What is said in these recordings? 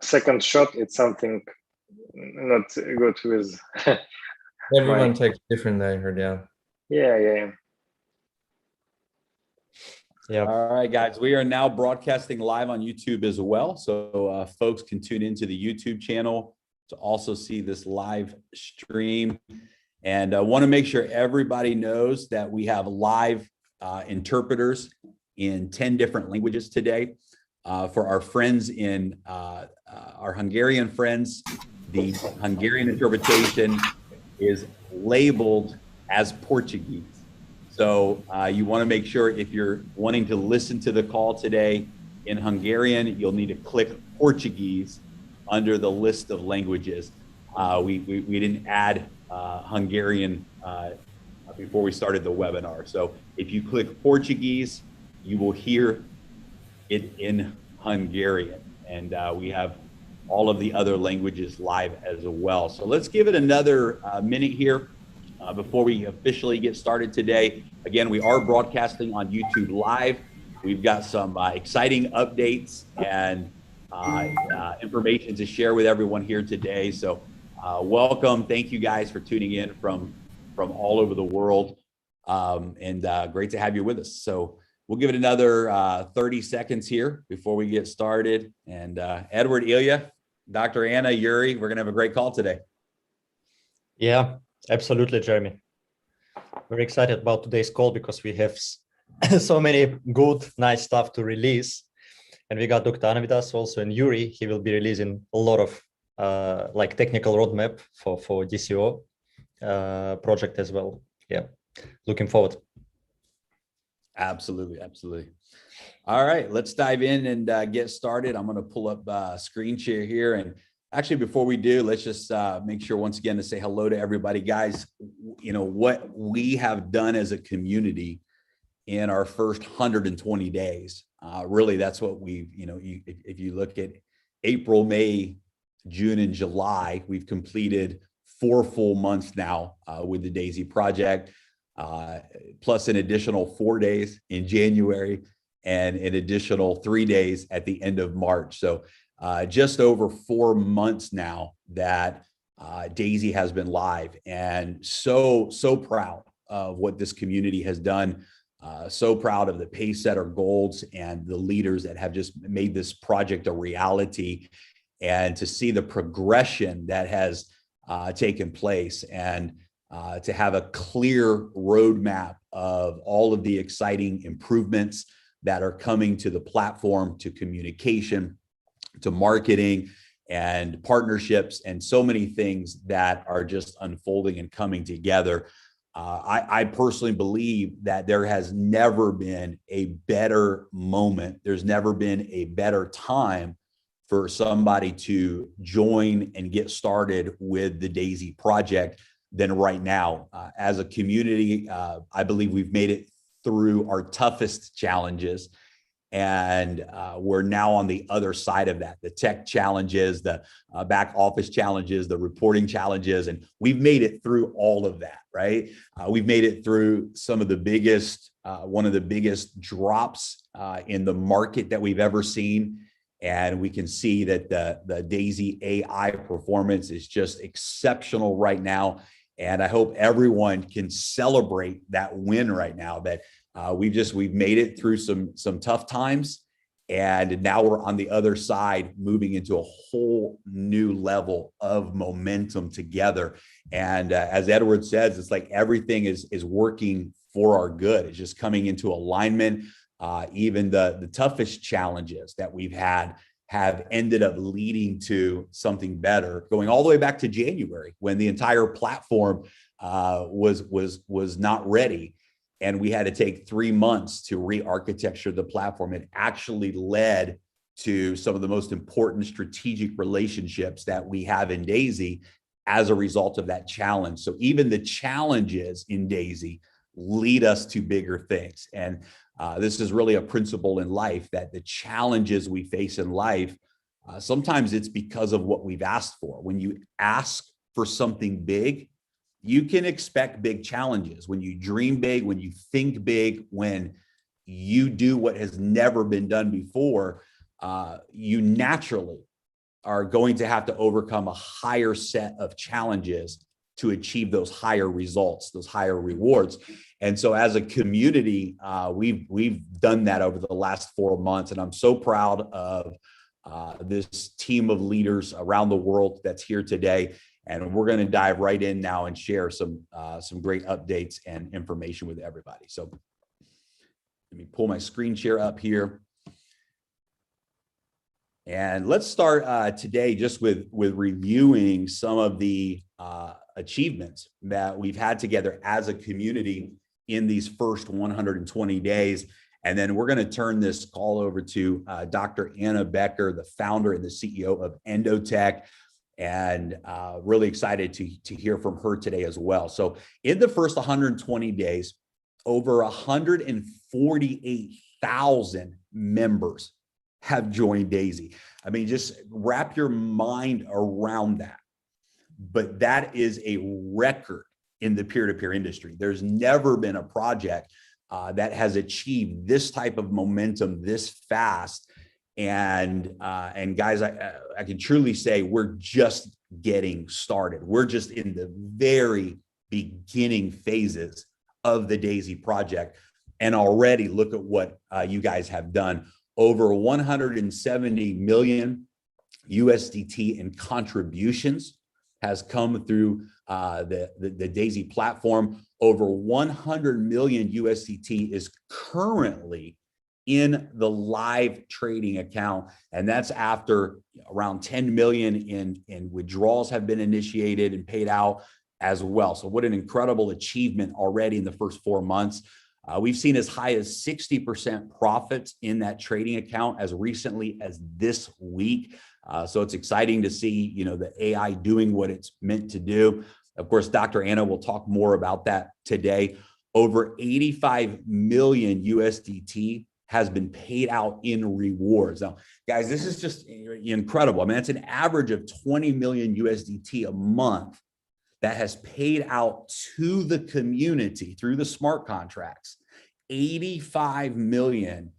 second shot, it's something not good with everyone takes different, I heard. Yeah. All right, guys, we are now broadcasting live on YouTube as well. So folks can tune into the YouTube channel to also see this live stream. And I want to make sure everybody knows that we have live interpreters in 10 different languages today. For our friends in our Hungarian friends, the Hungarian interpretation is labeled as Portuguese. So you want to make sure if you're wanting to listen to the call today in Hungarian, you'll need to click Portuguese under the list of languages. We didn't add Hungarian before we started the webinar. So if you click Portuguese, you will hear it in Hungarian. And we have all of the other languages live as well. So let's give it another minute here. Before we officially get started today. Again, we are broadcasting on YouTube Live. We've got some exciting updates and information to share with everyone here today. So welcome. Thank you guys for tuning in from all over the world. And great to have you with us. So we'll give it another 30 seconds here before we get started. And Edward, Ilya, Dr. Anna, Yuri, we're going to have a great call today. Yeah. Absolutely, Jeremy. Very excited about today's call because we have so many good, nice stuff to release. And we got Dr. Anna with us also, and Yuri. He will be releasing a lot of like technical roadmap for DCO project as well. Yeah, looking forward. Absolutely, absolutely. All right, let's dive in and get started. I'm going to pull up screen share here. And actually, before we do, let's just make sure once again to say hello to everybody. Guys, you know, what we have done as a community in our first 120 days, really, that's what we've, you know, if you look at April, May, June, and July, we've completed 4 full months now with the DAISY project, plus an additional 4 days in January and an additional 3 days at the end of March. So just over 4 months now that DAISY has been live, and so proud of what this community has done. So proud of the pace setter goals and the leaders that have just made this project a reality, and to see the progression that has taken place, and to have a clear roadmap of all of the exciting improvements that are coming to the platform, to communication, to marketing and partnerships, and so many things that are just unfolding and coming together. I personally believe that there has never been a better moment. There's never been a better time for somebody to join and get started with the DAISY project than right now. As a community, I believe we've made it through our toughest challenges. And we're now on the other side of that, the tech challenges, the back office challenges, the reporting challenges, and we've made it through all of that, right? We've made it through some of the biggest, one of the biggest drops in the market that we've ever seen. And we can see that the DAISY AI performance is just exceptional right now. And I hope everyone can celebrate that win right now, that we've made it through some tough times, and now we're on the other side, moving into a whole new level of momentum together. And as Edward says, it's like everything is working for our good. It's just coming into alignment. Even the toughest challenges that we've had have ended up leading to something better, going all the way back to January, when the entire platform was not ready. And we had to take 3 months to re-architecture the platform. It actually led to some of the most important strategic relationships that we have in DAISY as a result of that challenge. So even the challenges in DAISY lead us to bigger things. And this is really a principle in life, that the challenges we face in life, sometimes it's because of what we've asked for. When you ask for something big, you can expect big challenges. When you dream big, when you think big, when you do what has never been done before, you naturally are going to have to overcome a higher set of challenges to achieve those higher results, those higher rewards. And so as a community, we've done that over the last 4 months. And I'm so proud of this team of leaders around the world that's here today. And we're going to dive right in now and share some great updates and information with everybody. So let me pull my screen share up here. And let's start today just with reviewing some of the achievements that we've had together as a community in these first 120 days. And then we're going to turn this call over to Dr. Anna Becker, the founder and the CEO of Endotech, and really excited to hear from her today as well. So in the first 120 days, over 148,000 members have joined D.AI.SY. I mean, just wrap your mind around that. But that is a record in the peer-to-peer industry. There's never been a project that has achieved this type of momentum this fast. And guys, I can truly say we're just getting started. We're just in the very beginning phases of the D.AI.SY project. And already look at what you guys have done. Over 170 million USDT in contributions has come through the D.AI.SY platform. Over 100 million USDT is currently in the live trading account. And that's after around 10 million in withdrawals have been initiated and paid out as well. So what an incredible achievement already in the first 4 months. We've seen as high as 60% profits in that trading account as recently as this week. So it's exciting to see, the AI doing what it's meant to do. Of course, Dr. Anna will talk more about that today. Over 85 million USDT has been paid out in rewards. Now, guys, this is just incredible. I mean, that's an average of 20 million USDT a month that has paid out to the community through the smart contracts. 85 million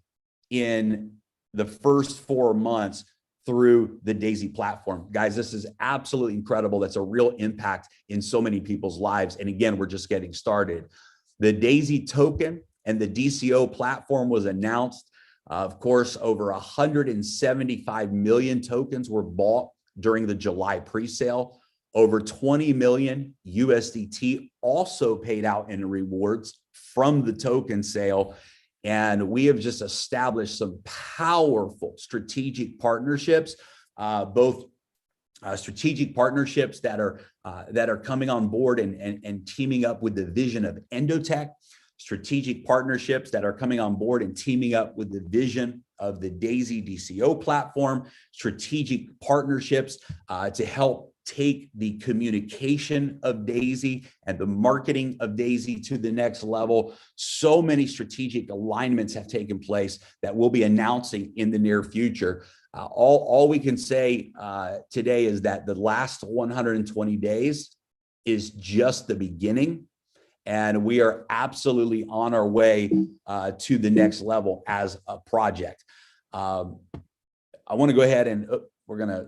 in the first 4 months through the D.AI.SY platform. Guys, this is absolutely incredible. That's a real impact in so many people's lives. And again, we're just getting started. The D.AI.SY token and the DCO platform was announced. Of course, over 175 million tokens were bought during the July pre-sale. Over 20 million USDT also paid out in rewards from the token sale. And we have just established some powerful strategic partnerships, both strategic partnerships that are coming on board and teaming up with the vision of Endotech, strategic partnerships that are coming on board and teaming up with the vision of the D.AI.SY DCO platform, strategic partnerships to help take the communication of D.AI.SY and the marketing of D.AI.SY to the next level. So many strategic alignments have taken place that we'll be announcing in the near future. All we can say today is that the last 120 days is just the beginning, and we are absolutely on our way to the next level as a project. I want to go ahead and we're going to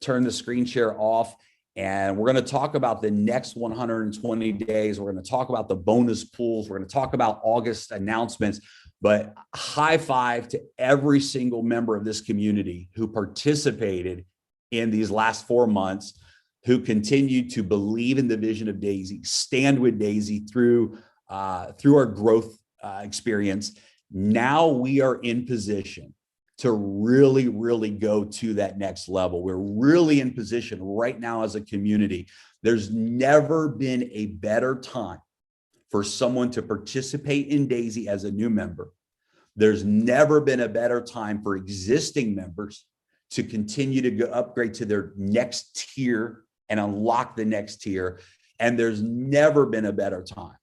turn the screen share off, and we're going to talk about the next 120 days. We're going to talk about the bonus pools. We're going to talk about August announcements, but high five to every single member of this community who participated in these last 4 months, who continued to believe in the vision of D.AI.SY, stand with D.AI.SY through our growth experience. Now we are in position to really, really go to that next level. We're really in position right now as a community. There's never been a better time for someone to participate in D.AI.SY as a new member. There's never been a better time for existing members to continue to go upgrade to their next tier and unlock the next tier. And there's never been a better time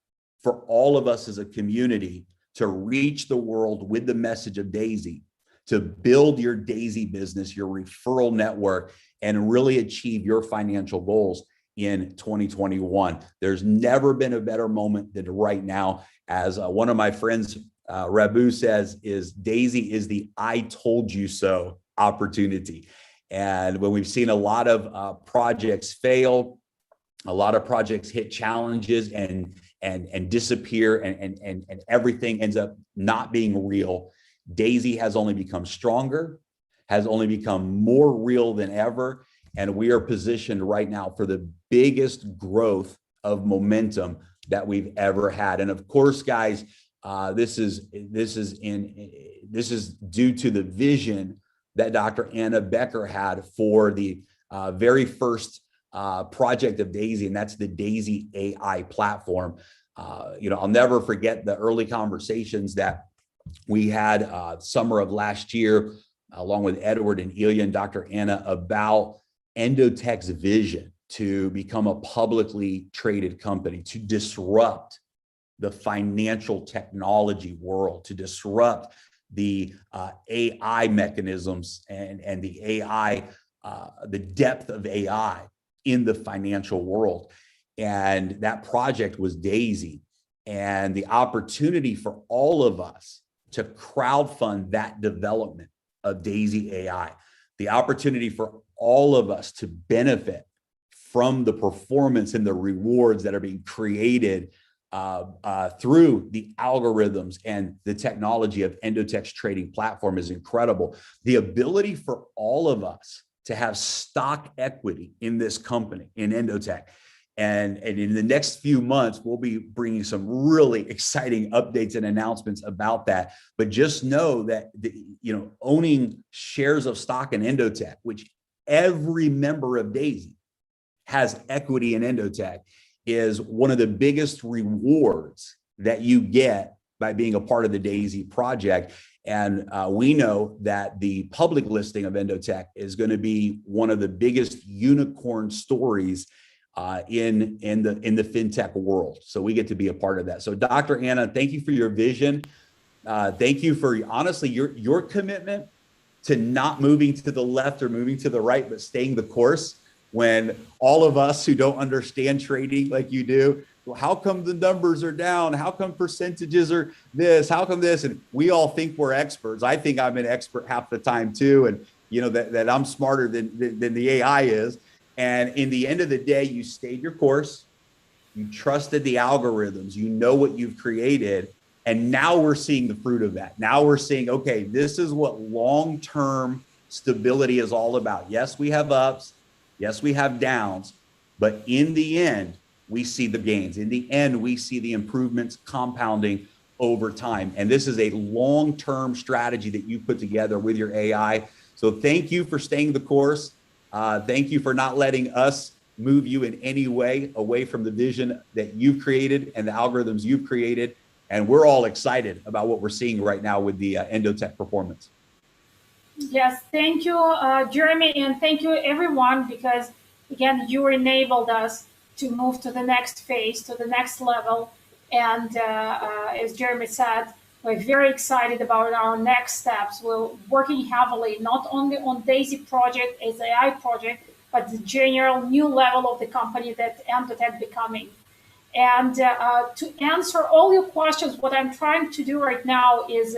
for all of us as a community to reach the world with the message of D.AI.SY, to build your D.AI.SY business, your referral network, and really achieve your financial goals in 2021. There's never been a better moment than right now. As one of my friends, Rabu, says, is D.AI.SY is the I told you so opportunity. And when we've seen a lot of projects fail, a lot of projects hit challenges and disappear, and everything ends up not being real, DAISY has only become stronger, has only become more real than ever. And we are positioned right now for the biggest growth of momentum that we've ever had. And of course, guys, this is due to the vision that Dr. Anna Becker had for the very first project of DAISY, and that's the D.AI.SY platform. I'll never forget the early conversations that we had summer of last year, along with Edward and Ilya and Dr. Anna, about Endotech's vision to become a publicly traded company, to disrupt the financial technology world, to disrupt the AI mechanisms and the AI, the depth of AI in the financial world. And that project was DAISY, and the opportunity for all of us to crowdfund that development of DAISY AI, the opportunity for all of us to benefit from the performance and the rewards that are being created through the algorithms and the technology of Endotech's trading platform is incredible. The ability for all of us to have stock equity in this company, in Endotech. And in the next few months, we'll be bringing some really exciting updates and announcements about that. But just know that owning shares of stock in Endotech, which every member of DAISY has equity in Endotech, is one of the biggest rewards that you get by being a part of the DAISY project. And we know that the public listing of Endotech is going to be one of the biggest unicorn stories in the fintech world. So we get to be a part of that. So Dr. Anna, thank you for your vision. Thank you for honestly your commitment to not moving to the left or moving to the right, but staying the course when all of us who don't understand trading like you do, well, how come the numbers are down? How come percentages are this? How come this? And we all think we're experts. I think I'm an expert half the time too. And that I'm smarter than the AI is. And in the end of the day, you stayed your course, you trusted the algorithms, you know what you've created. And now we're seeing the fruit of that. Now we're seeing, okay, this is what long-term stability is all about. Yes, we have ups. Yes, we have downs, but in the end, we see the gains. In the end, we see the improvements compounding over time. And this is a long-term strategy that you put together with your AI. So thank you for staying the course. Thank you for not letting us move you in any way away from the vision that you've created and the algorithms you've created. And we're all excited about what we're seeing right now with the Endotech performance. Yes, thank you, Jeremy, and thank you, everyone, because, again, you enabled us to move to the next phase, to the next level. And as Jeremy said, we're very excited about our next steps. We're working heavily, not only on DAISY project as AI project, but the general new level of the company that Endotech becoming. And to answer all your questions, what I'm trying to do right now is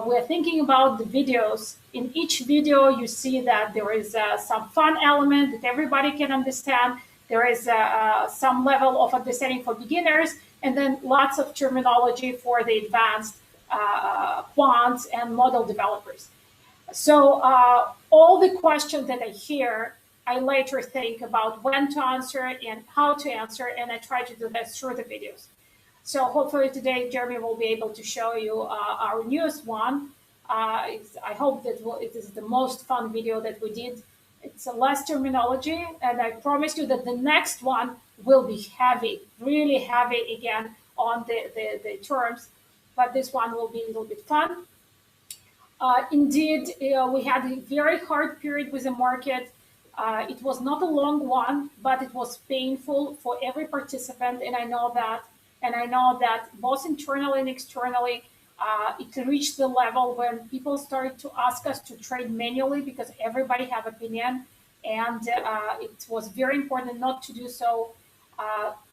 we're thinking about the videos. In each video, you see that there is some fun element that everybody can understand. There is some level of understanding for beginners, and then lots of terminology for the advanced quants and model developers. So all the questions that I hear, I later think about when to answer and how to answer, and I try to do that through the videos. So hopefully today, Jeremy will be able to show you our newest one. I hope that it is the most fun video that we did. It's a less terminology, and I promise you that the next one will be heavy, really heavy again on the terms, but this one will be a little bit fun. Indeed, we had a very hard period with the market. It was not a long one, but it was painful for every participant, and I know that. And I know that both internally and externally, it reached the level when people started to ask us to trade manually because everybody have opinion. And it was very important not to do so.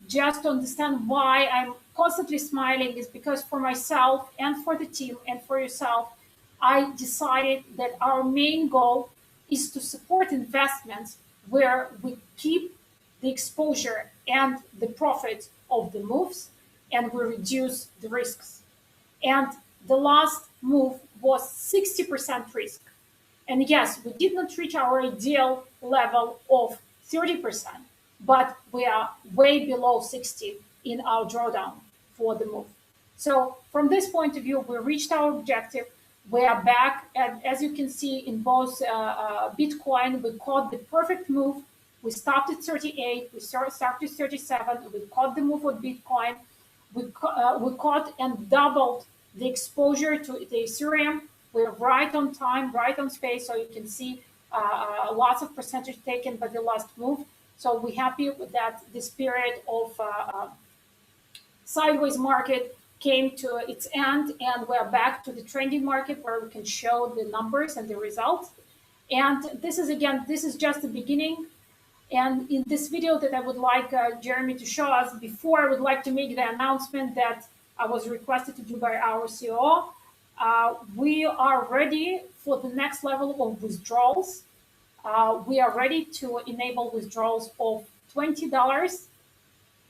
Just to understand why I'm constantly smiling is because for myself and for the team and for yourself, I decided that our main goal is to support investments where we keep the exposure and the profit of the moves, and we reduce the risks. And the last move was 60% risk. And yes, we did not reach our ideal level of 30%, but we are way below 60 in our drawdown for the move. So from this point of view, we reached our objective. We are back, and as you can see in both Bitcoin, we caught the perfect move. We stopped at 38, we started at 37, we caught the move with Bitcoin. We caught and doubled the exposure to the Ethereum. We're right on time, right on space, so you can see lots of percentage taken by the last move. So we're happy with that. This period of sideways market came to its end, and we're back to the trending market where we can show the numbers and the results. And this is just the beginning. And in this video that I would like Jeremy to show us, before I would like to make the announcement that I was requested to do by our COO. We are ready for the next level of withdrawals. We are ready to enable withdrawals of $20.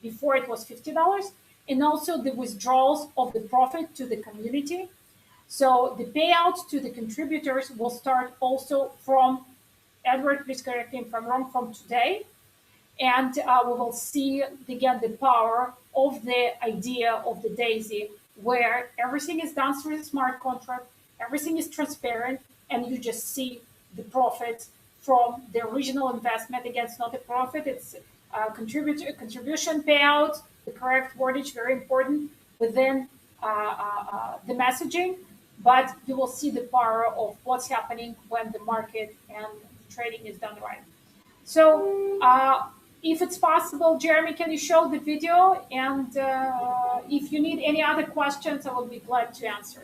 Before it was $50, and also the withdrawals of the profit to the community. So the payouts to the contributors will start also from, Edward, please correct me if I'm wrong, from today. And we will see again the power of the idea of the DAISY, where everything is done through the smart contract, everything is transparent, and you just see the profits from the original investment. Again, it's not a profit, it's contribution payout, the correct wordage, very important within the messaging, but you will see the power of what's happening when the market and the trading is done right. So if it's possible, Jeremy, can you show the video? And if you need any other questions, I will be glad to answer.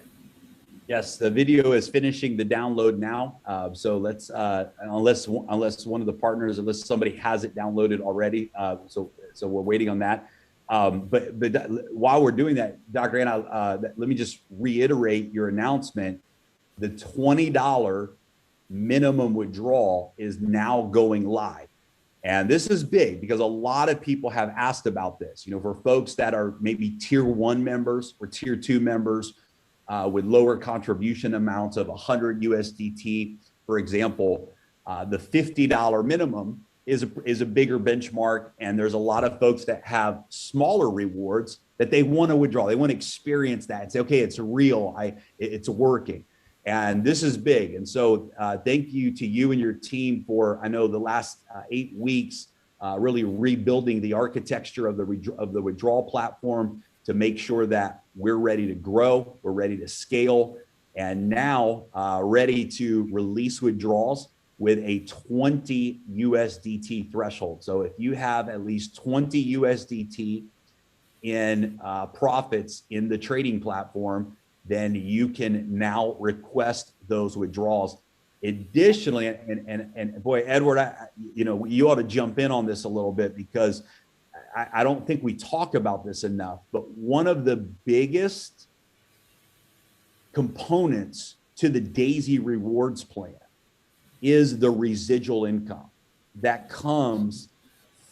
Yes, the video is finishing the download now. So let's, unless one of the partners, unless somebody has it downloaded already. So we're waiting on that. But while we're doing that, Dr. Anna, let me just reiterate your announcement. The $20 minimum withdrawal is now going live. And this is big because a lot of people have asked about this. You know, for folks that are maybe tier 1 members or tier 2 members, with lower contribution amounts of 100 USDT, for example, the $50 minimum is a bigger benchmark. And there's a lot of folks that have smaller rewards that they want to withdraw. They want to experience that and say, okay, it's real, it's working. And this is big. And so thank you to you and your team for, I know, the last 8 weeks, really rebuilding the architecture of the withdrawal platform to make sure that we're ready to grow, we're ready to scale, and now ready to release withdrawals with a 20 USDT threshold. So if you have at least 20 USDT in profits in the trading platform, then you can now request those withdrawals. Additionally, and boy, Edward, you ought to jump in on this a little bit, because I don't think we talk about this enough, but one of the biggest components to the DAISY rewards plan is the residual income that comes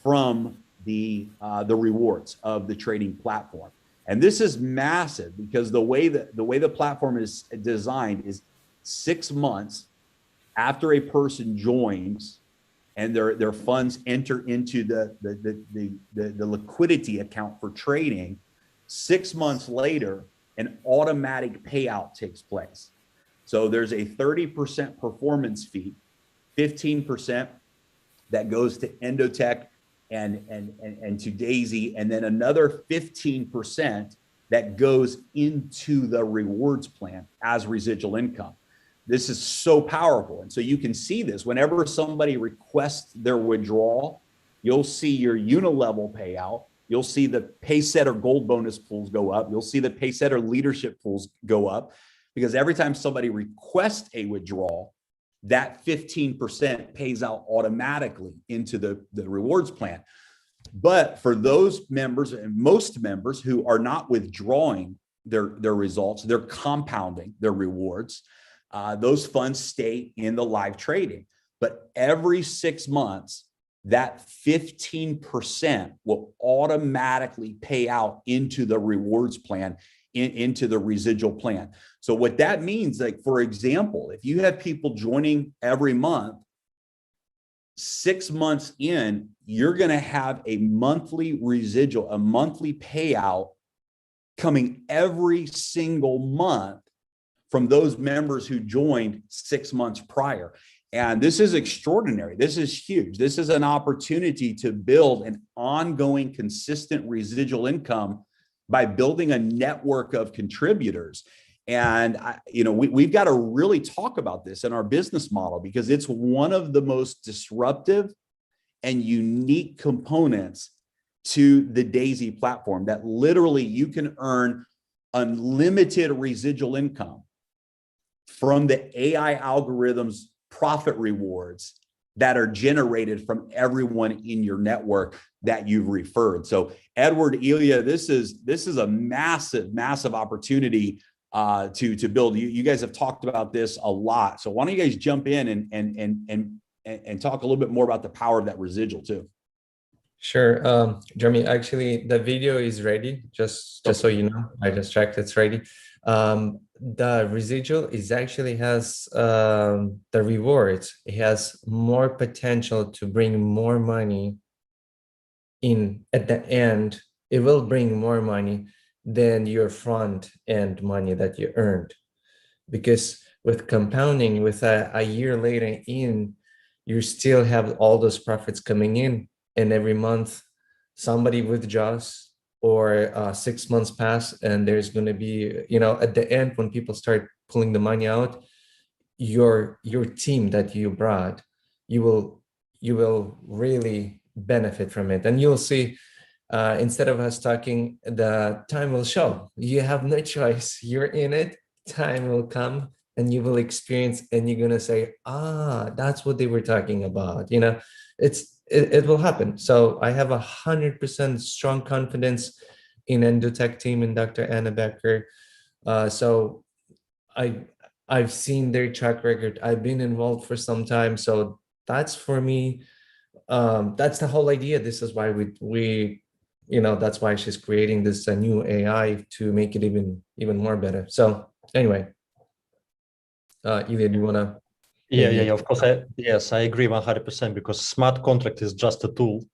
from the rewards of the trading platform. And this is massive, because the way the platform is designed is 6 months after a person joins and their funds enter into the liquidity account for trading, 6 months later, an automatic payout takes place. So there's a 30% performance fee, 15% that goes to Endotech and to DAISY, and then another 15% that goes into the rewards plan as residual income. This is so powerful. And so you can see this whenever somebody requests their withdrawal, you'll see your unilevel payout. You'll see the Paysetter gold bonus pools go up. You'll see the Paysetter leadership pools go up, because every time somebody requests a withdrawal, that 15% pays out automatically into the rewards plan. But for those members, and most members who are not withdrawing their results, they're compounding their rewards. Those funds stay in the live trading. but every 6 months, that 15% will automatically pay out into the rewards plan, into the residual plan. So what that means, like, for example, if you have people joining every month, 6 months in, you're going to have a monthly residual, a monthly payout coming every single month from those members who joined 6 months prior. And this is extraordinary. This is huge. This is an opportunity to build an ongoing, consistent residual income by building a network of contributors. And we've got to really talk about this in our business model, because it's one of the most disruptive and unique components to the D.AI.SY platform, that literally you can earn unlimited residual income from the AI algorithms profit rewards that are generated from everyone in your network that you've referred. So Edward, Ilya, this is a massive opportunity to build. You guys have talked about this a lot. So why don't you guys jump in and talk a little bit more about the power of that residual too? Sure. Jeremy, actually the video is ready. Just so you know, I just checked, it's ready. The residual is actually has the rewards. It has more potential to bring more money in at the end. It will bring more money than your front end money that you earned, because with compounding, with a year later in, you still have all those profits coming in, and every month somebody withdraws, or 6 months pass, and there's going to be, at the end, when people start pulling the money out, your team that you brought, you will really benefit from it. And you'll see, instead of us talking, the time will show. You have no choice. You're in it. Time will come and you will experience, and you're going to say, that's what they were talking about. It will happen. So I have 100% strong confidence in Endotech team and Dr. Anna Becker. So I've seen their track record. I've been involved for some time. So that's, for me, that's the whole idea. This is why we that's why she's creating this new AI to make it even more better. So anyway, Ilya, do you want to? Yeah, of course. I agree 100%, because smart contract is just a tool.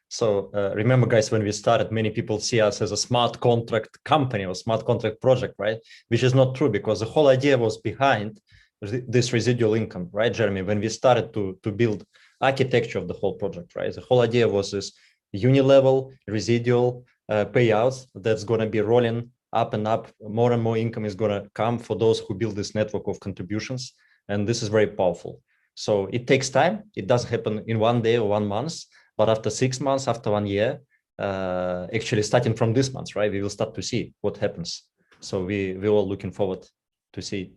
So remember, guys, when we started, many people see us as a smart contract company or smart contract project, right? Which is not true, because the whole idea was behind this residual income, right, Jeremy? When we started to build architecture of the whole project, right? The whole idea was this uni-level residual payouts that's going to be rolling up and up. More and more income is going to come for those who build this network of contributions. And this is very powerful. So it takes time. It doesn't happen in 1 day or 1 month, but after 6 months, after 1 year, actually starting from this month, right, we will start to see what happens. So we're all looking forward to see.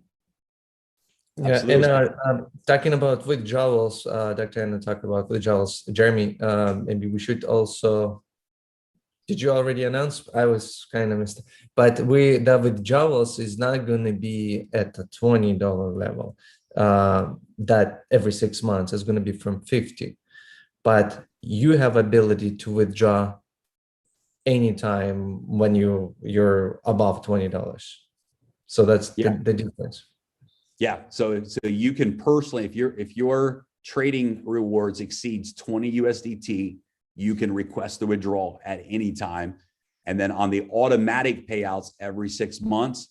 Yeah, absolutely. And talking about withdrawals, Dr. Anna talked about withdrawals. Jeremy, maybe we should also. Did you already announce? I was kind of missed. But the withdrawals is not going to be at the $20 level. That every 6 months is going to be from 50. But you have ability to withdraw anytime when you're above $20. So that's the difference. Yeah. So you can personally, if your trading rewards exceeds 20 USDT, you can request the withdrawal at any time. And then on the automatic payouts every 6 months,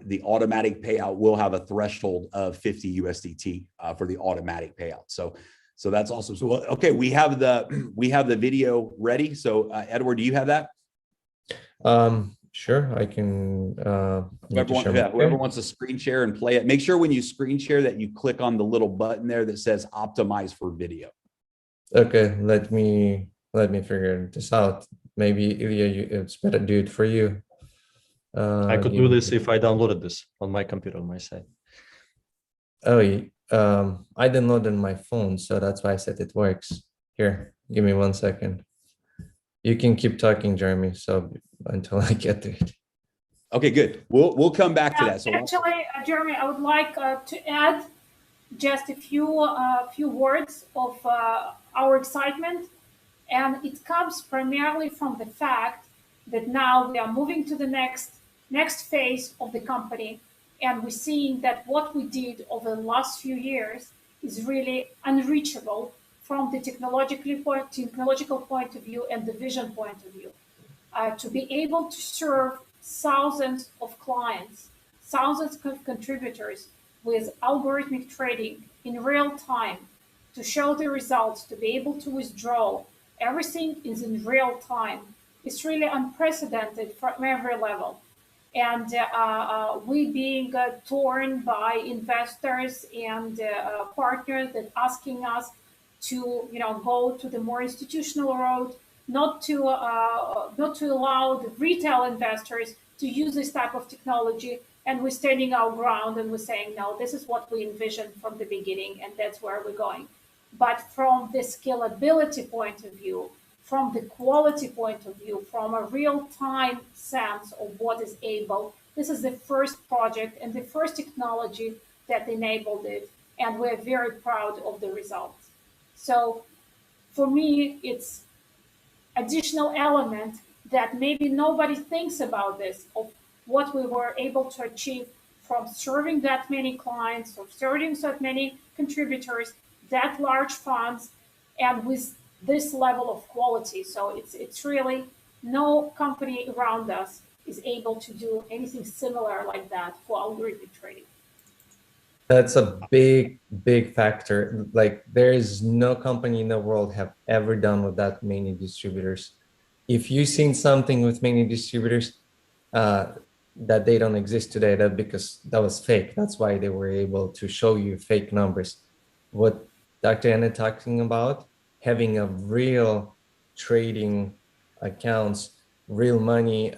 the automatic payout will have a threshold of 50 USDT for the automatic payout. So that's awesome. So, okay, we have the video ready. So Edward, do you have that? Sure, I can. Whoever wants to screen share and play it, make sure when you screen share that you click on the little button there that says optimize for video. Okay, let me figure this out. Maybe Ilya, it's better do it for you. I could do this if I downloaded this on my computer on my side. Oh, I downloaded on my phone, so that's why I said it works. Here, give me 1 second. You can keep talking, Jeremy. So until I get to it. Okay, good. We'll come back to that. So actually, Jeremy, I would like to add just a few words of our excitement, and it comes primarily from the fact that now we are moving to the next phase of the company, and we're seeing that what we did over the last few years is really unreachable from the technological point of view and the vision point of view. To be able to serve thousands of clients, thousands of contributors with algorithmic trading in real time, to show the results, to be able to withdraw, everything is in real time. It's really unprecedented from every level. And we being torn by investors and partners that asking us to, go to the more institutional road, not to allow the retail investors to use this type of technology. And we're standing our ground and we're saying, no, this is what we envisioned from the beginning, and that's where we're going. But from the scalability point of view, from the quality point of view, from a real-time sense of what is able, this is the first project and the first technology that enabled it, and we're very proud of the results. So for me, it's additional element that maybe nobody thinks about this, of what we were able to achieve from serving that many clients, of serving so many contributors, that large funds, and with this level of quality. So it's really no company around us is able to do anything similar like that for algorithmic trading. That's a big factor. Like, there is no company in the world have ever done with that many distributors. If you've seen something with many distributors that they don't exist today, that because that was fake. That's why they were able to show you fake numbers. What Dr. Anna talking about, having a real trading accounts, real money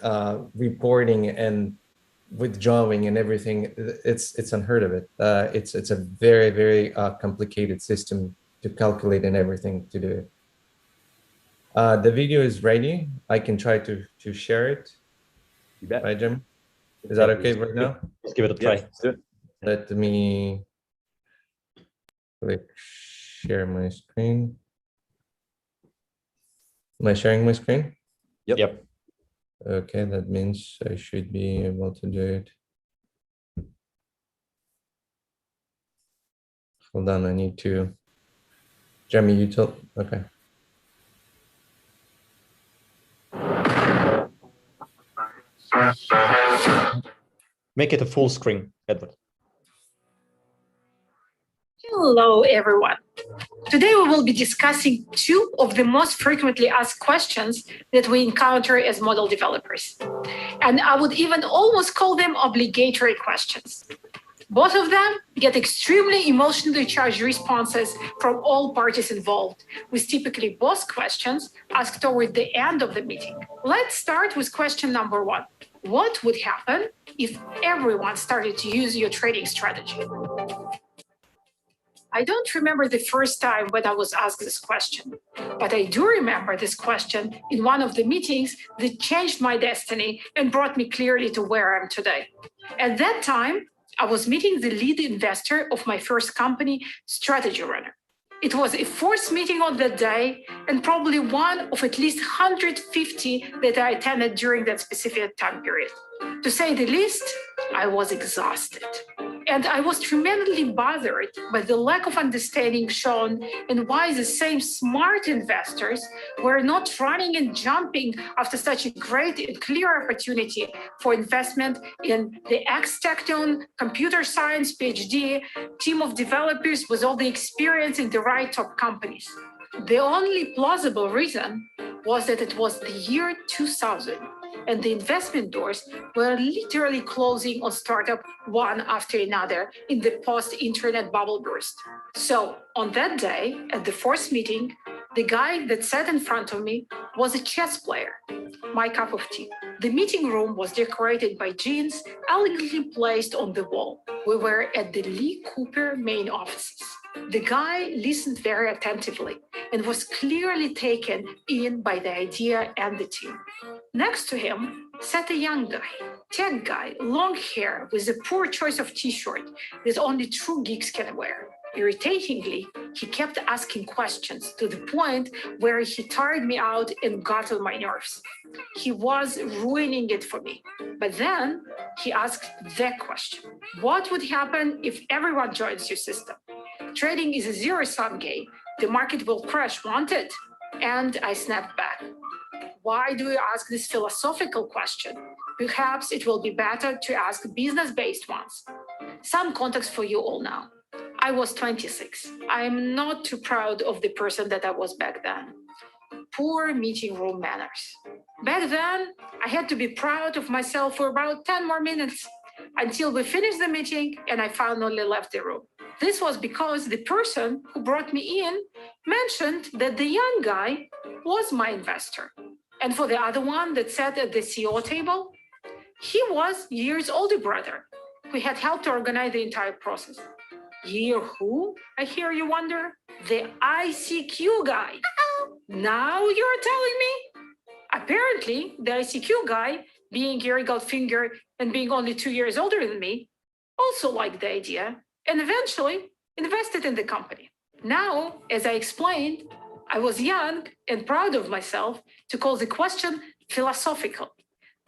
reporting and withdrawing and everything, it's unheard of it. It's a very complicated system to calculate and everything to do it. The video is ready. I can try to share it. You bet. Right, Jim? Is that okay right now? Let's give it a try. Yeah, Let me click share my screen. Am I sharing my screen? Yep. Okay, that means I should be able to do it. Hold on, I need to. Jeremy, you told, okay. Make it a full screen, Edward. Hello, everyone. Today we will be discussing two of the most frequently asked questions that we encounter as model developers. And I would even almost call them obligatory questions. Both of them get extremely emotionally charged responses from all parties involved, with typically both questions asked toward the end of the meeting. Let's start with question number one. What would happen if everyone started to use your trading strategy? I don't remember the first time when I was asked this question, but I do remember this question in one of the meetings that changed my destiny and brought me clearly to where I am today. At that time, I was meeting the lead investor of my first company, Strategy Runner. It was a fourth meeting on that day and probably one of at least 150 that I attended during that specific time period. To say the least, I was exhausted. And I was tremendously bothered by the lack of understanding shown and why the same smart investors were not running and jumping after such a great and clear opportunity for investment in the X-Tecton computer science PhD team of developers with all the experience in the right top companies. The only plausible reason was that it was the year 2000. And the investment doors were literally closing on startup one after another in the post-internet bubble burst. So on that day, at the fourth meeting, the guy that sat in front of me was a chess player, my cup of tea. The meeting room was decorated by jeans elegantly placed on the wall. We were at the Lee Cooper main offices. The guy listened very attentively and was clearly taken in by the idea and the team. Next to him sat a young guy, tech guy, long hair with a poor choice of t-shirt that only true geeks can wear. Irritatingly, he kept asking questions to the point where he tired me out and got on my nerves. He was ruining it for me. But then he asked the question: what would happen if everyone joins your system? Trading is a zero-sum game. The market will crash, won't it? And I snapped back. Why do you ask this philosophical question? Perhaps it will be better to ask business-based ones. Some context for you all now. I was 26. I'm not too proud of the person that I was back then. Poor meeting room manners. Back then, I had to be proud of myself for about 10 more minutes until we finished the meeting and I finally left the room. This was because the person who brought me in mentioned that the young guy was my investor. And for the other one that sat at the CEO table, he was Year's older brother who had helped to organize the entire process. Year who, I hear you wonder? The ICQ guy. Now you're telling me? Apparently, the ICQ guy, being Gary Goldfinger and being only 2 years older than me, also liked the idea and eventually invested in the company. Now, as I explained, I was young and proud of myself to call the question philosophical.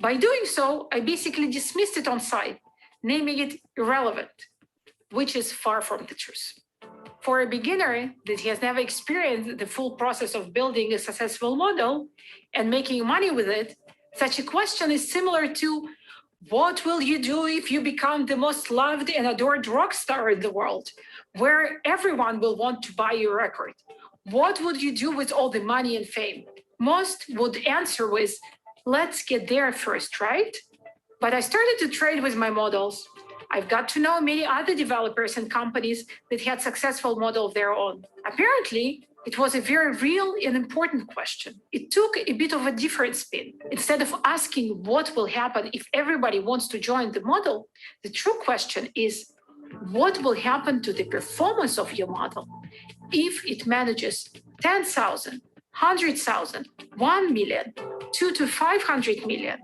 By doing so, I basically dismissed it on sight, naming it irrelevant, which is far from the truth. For a beginner that has never experienced the full process of building a successful model and making money with it, such a question is similar to, what will you do if you become the most loved and adored rock star in the world, where everyone will want to buy your record? What would you do with all the money and fame? Most would answer with, let's get there first, right? But I started to trade with my models. I've got to know many other developers and companies that had successful model of their own. Apparently, it was a very real and important question. It took a bit of a different spin. Instead of asking what will happen if everybody wants to join the model, the true question is, what will happen to the performance of your model if it manages 10,000, 100,000, 1 million, 2 to 500 million,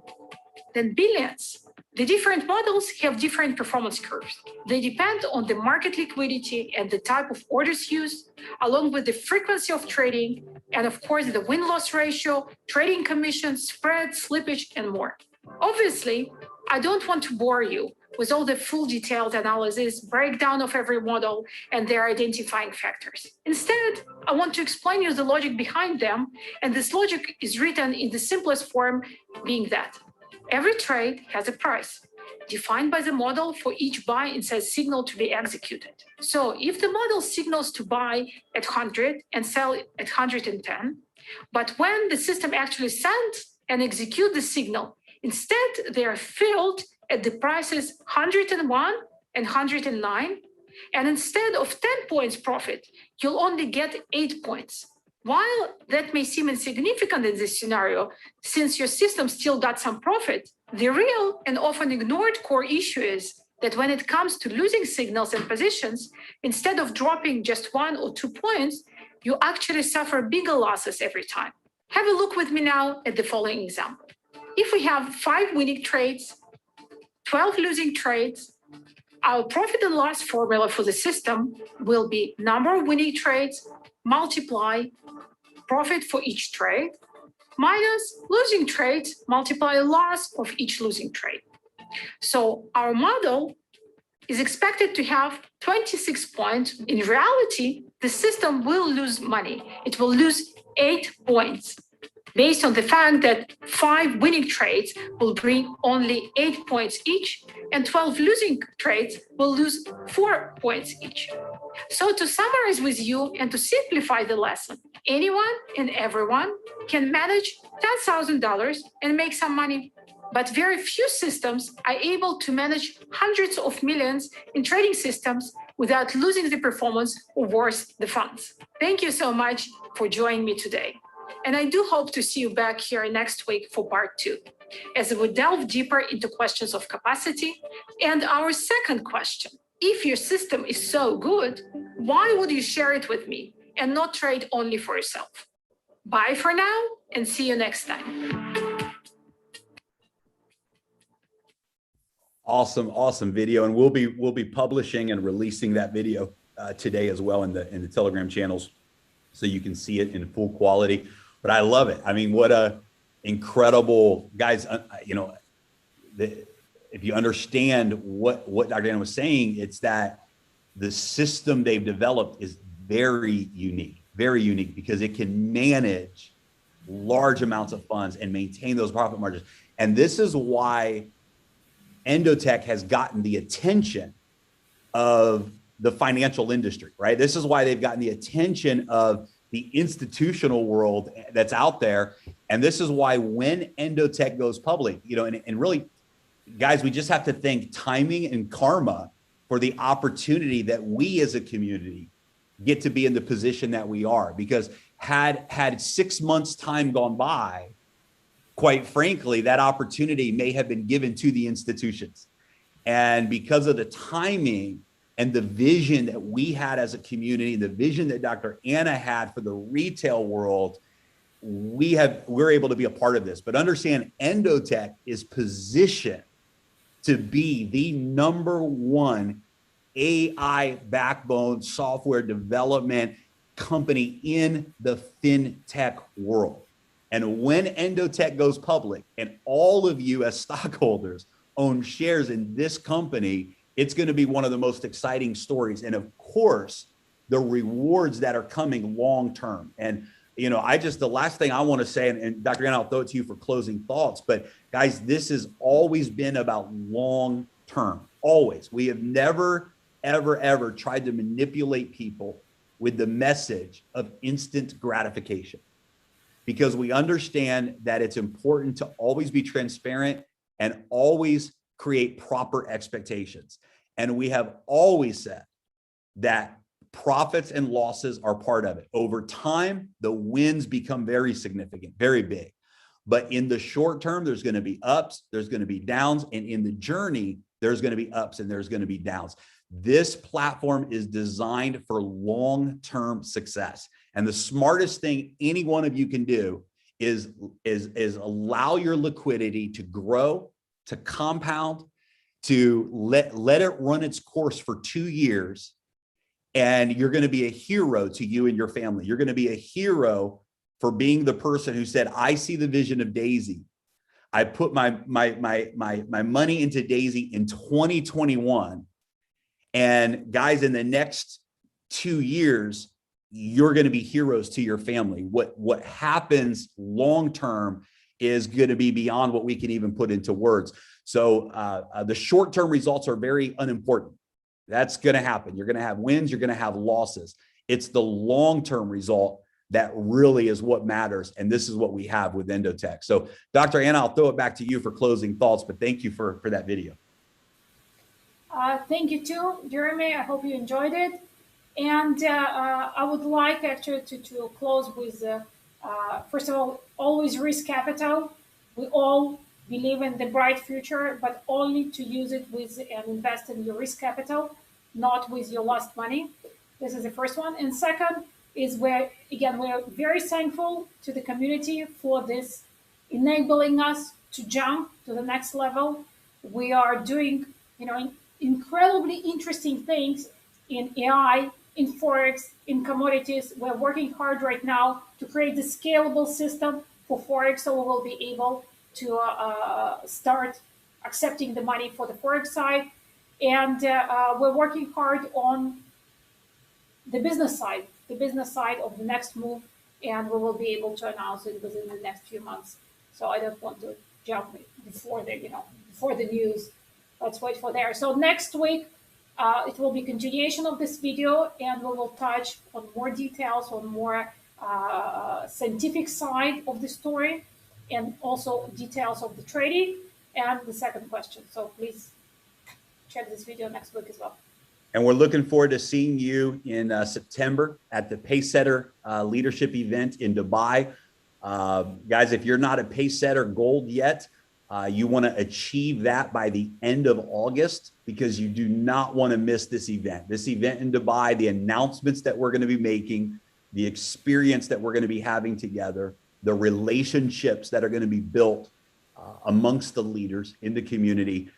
then billions? The different models have different performance curves. They depend on the market liquidity and the type of orders used, along with the frequency of trading, and of course, the win-loss ratio, trading commissions, spread, slippage, and more. Obviously, I don't want to bore you with all the full detailed analysis, breakdown of every model, and their identifying factors. Instead, I want to explain you the logic behind them, and this logic is written in the simplest form, being that every trade has a price defined by the model for each buy and sell signal to be executed. So if the model signals to buy at 100 and sell at 110, but when the system actually sends and executes the signal, instead they are filled at the prices 101 and 109, and instead of 10 points profit, you'll only get 8 points. While that may seem insignificant in this scenario, since your system still got some profit, the real and often ignored core issue is that when it comes to losing signals and positions, instead of dropping just 1 or 2 points, you actually suffer bigger losses every time. Have a look with me now at the following example. If we have 5 winning trades, 12 losing trades, our profit and loss formula for the system will be number of winning trades multiply profit for each trade minus losing trades multiply loss of each losing trade. So our model is expected to have 26 points. In reality, the system will lose money. It will lose 8 points based on the fact that 5 winning trades will bring only 8 points each, and 12 losing trades will lose 4 points each. So to summarize with you and to simplify the lesson, anyone and everyone can manage $10,000 and make some money, but very few systems are able to manage hundreds of millions in trading systems without losing the performance or worse, the funds. Thank you so much for joining me today. And I do hope to see you back here next week for part 2, as we delve deeper into questions of capacity and our second question. If your system is so good, why would you share it with me and not trade only for yourself? Bye for now and see you next time. Awesome video, and we'll be publishing and releasing that video today as well in the Telegram channels, so you can see it in full quality. But I love it. I mean, what a incredible, guys, you know, if you understand what Dr. Anna was saying, it's that the system they've developed is very unique because it can manage large amounts of funds and maintain those profit margins. And this is why Endotech has gotten the attention of the financial industry, right? This is why they've gotten the attention of the institutional world that's out there. And this is why when Endotech goes public, you know, and really, guys, we just have to think timing and karma for the opportunity that we as a community get to be in the position that we are. Because had 6 months time gone by, quite frankly, that opportunity may have been given to the institutions. And because of the timing and the vision that we had as a community, the vision that Dr. Anna had for the retail world, we're able to be a part of this. But understand, Endotech is positioned to be the #1 AI backbone software development company in the fintech world. And when Endotech goes public and all of you as stockholders own shares in this company, it's going to be one of the most exciting stories. And of course, the rewards that are coming long term. And, you know, the last thing I want to say, and Dr. Anna, I'll throw it to you for closing thoughts, but guys, this has always been about long term, always. We have never, ever tried to manipulate people with the message of instant gratification, because we understand that it's important to always be transparent and always create proper expectations. And we have always said that profits and losses are part of it. Over time, the wins become very significant, very big. But in the short term, there's going to be ups, there's going to be downs. And in the journey, there's going to be ups and there's going to be downs. This platform is designed for long-term success. And the smartest thing any one of you can do is allow your liquidity to grow, to compound, to let it run its course for 2 years. And you're going to be a hero to you and your family. You're going to be a hero for being the person who said, I see the vision of Daisy. I put my money into Daisy in 2021. And guys, in the next 2 years, you're going to be heroes to your family. What happens long-term is going to be beyond what we can even put into words. So the short-term results are very unimportant. That's going to happen. You're going to have wins. You're going to have losses. It's the long-term result that really is what matters. And this is what we have with Endotech. So Dr. Anna, I'll throw it back to you for closing thoughts, but thank you for that video. Thank you too, Jeremy. I hope you enjoyed it. And I would like actually to close with, first of all, always risk capital. We all believe in the bright future, but only to use it with and invest in your risk capital, not with your lost money. This is the first one. And second is we're very thankful to the community for this, enabling us to jump to the next level. We are doing, incredibly interesting things in AI, in Forex, in commodities. We're working hard right now to create the scalable system for Forex, so we will be able to start accepting the money for the Forex side. And we're working hard on the business side of the next move, and we will be able to announce it within the next few months. So I don't want to jump before the news. Let's wait for there. So next week, it will be continuation of this video, and we will touch on more details, on more scientific side of the story, and also details of the trading and the second question. So please check this video next week as well. And we're looking forward to seeing you in September at the Pacesetter Leadership event in Dubai. Guys, if you're not a Pacesetter Gold yet, you want to achieve that by the end of August, because you do not want to miss this event. This event in Dubai, the announcements that we're going to be making, the experience that we're going to be having together, the relationships that are going to be built amongst the leaders in the community.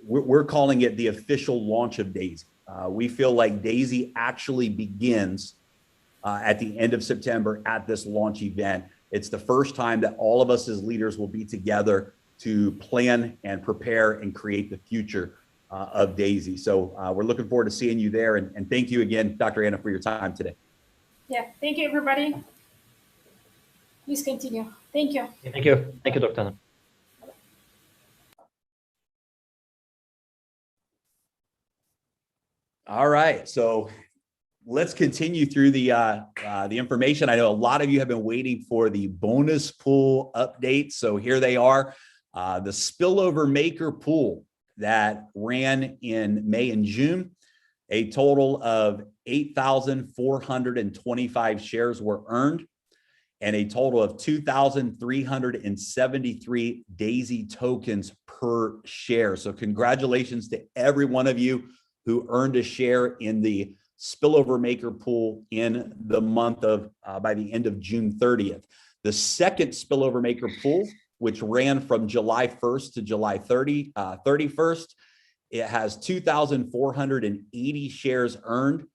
We're calling it the official launch of Daisy. We feel like DAISY actually begins at the end of September at this launch event. It's the first time that all of us as leaders will be together to plan and prepare and create the future of DAISY. So we're looking forward to seeing you there. And thank you again, Dr. Anna, for your time today. Yeah, thank you, everybody. Please continue. Thank you. Thank you. Thank you, Dr. Anna. All right, so let's continue through the information. I know a lot of you have been waiting for the bonus pool update. So here they are, the spillover maker pool that ran in May and June. A total of 8,425 shares were earned, and a total of 2,373 DAISY tokens per share. So congratulations to every one of you who earned a share in the spillover maker pool in the month of, by the end of June 30th. The second spillover maker pool, which ran from July 1st to July 31st, it has 2,480 shares earned,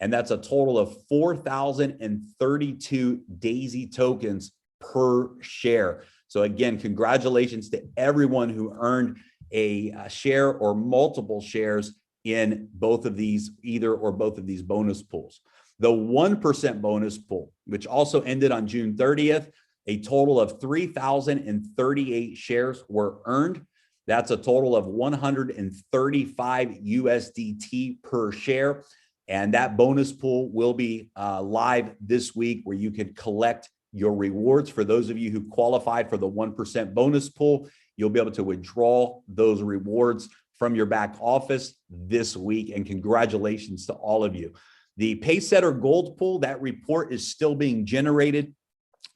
and that's a total of 4,032 DAISY tokens per share. So again, congratulations to everyone who earned a share or multiple shares in both of these, either or both of these bonus pools. The 1% bonus pool, which also ended on June 30th, a total of 3,038 shares were earned. That's a total of 135 USDT per share. And that bonus pool will be live this week, where you can collect your rewards. For those of you who qualified for the 1% bonus pool, you'll be able to withdraw those rewards from your back office this week. And congratulations to all of you. The Pacesetter Gold Pool, that report is still being generated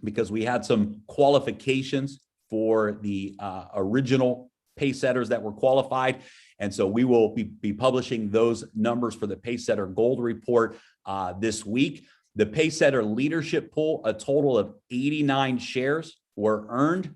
because we had some qualifications for the original Pacesetters that were qualified. And so we will be publishing those numbers for the Pacesetter Gold report this week. The Pacesetter Leadership Pool, a total of 89 shares were earned.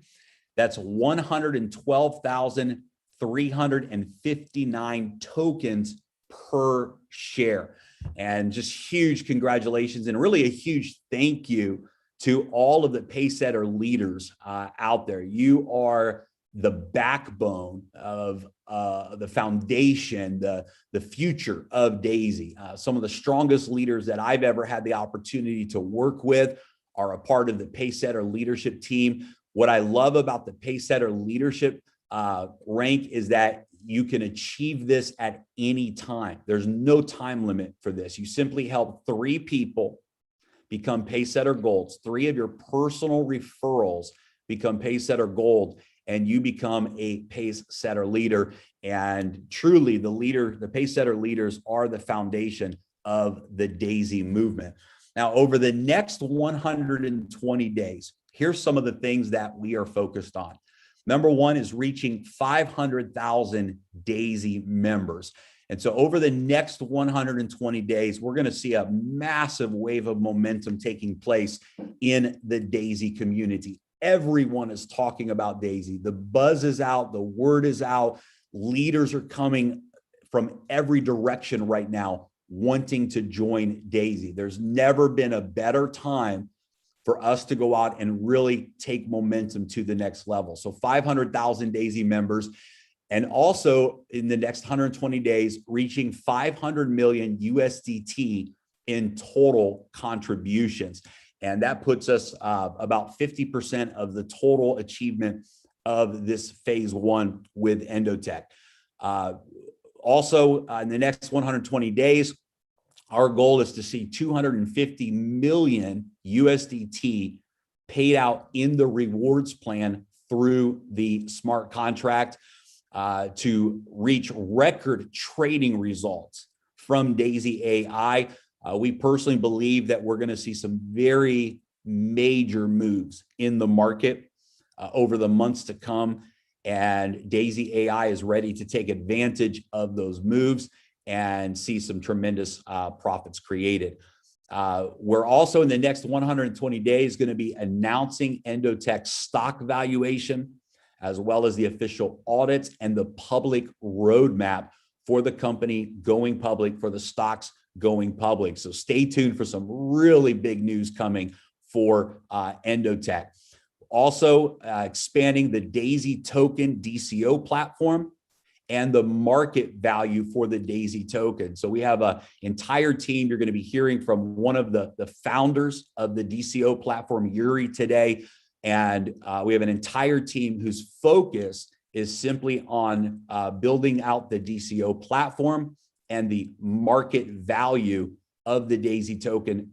That's 112,359 tokens per share. And just huge congratulations and really a huge thank you to all of the Pacesetter leaders out there. You are the backbone of the foundation, the future of DAISY. Some of the strongest leaders that I've ever had the opportunity to work with are a part of the Pacesetter leadership team. What I love about the Pacesetter leadership rank is that you can achieve this at any time. There's no time limit for this. You simply help 3 people become Pacesetter Golds, 3 of your personal referrals become Pacesetter Gold, and you become a Pacesetter leader. And truly, the Pacesetter leaders are the foundation of the DAISY movement. Now, over the next 120 days, here's some of the things that we are focused on. Number 1 is reaching 500,000 DAISY members. And so over the next 120 days, we're going to see a massive wave of momentum taking place in the DAISY community. Everyone is talking about DAISY. The buzz is out. The word is out. Leaders are coming from every direction right now wanting to join DAISY. There's never been a better time for us to go out and really take momentum to the next level. So 500,000 DAISY members, and also in the next 120 days, reaching 500 million USDT in total contributions. And that puts us about 50% of the total achievement of this phase 1 with Endotech. Also, in the next 120 days, our goal is to see 250 million USDT paid out in the rewards plan through the smart contract to reach record trading results from DAISY AI. We personally believe that we're going to see some very major moves in the market over the months to come, and DAISY AI is ready to take advantage of those moves and see some tremendous profits created. We're also in the next 120 days going to be announcing Endotech's stock valuation, as well as the official audits and the public roadmap for the company going public, for the stocks going public. So stay tuned for some really big news coming for Endotech. Also expanding the DAISY token DCO platform and the market value for the DAISY token. So we have an entire team. You're going to be hearing from one of the founders of the DCO platform, Yuri, today. And we have an entire team whose focus is simply on building out the DCO platform and the market value of the DAISY token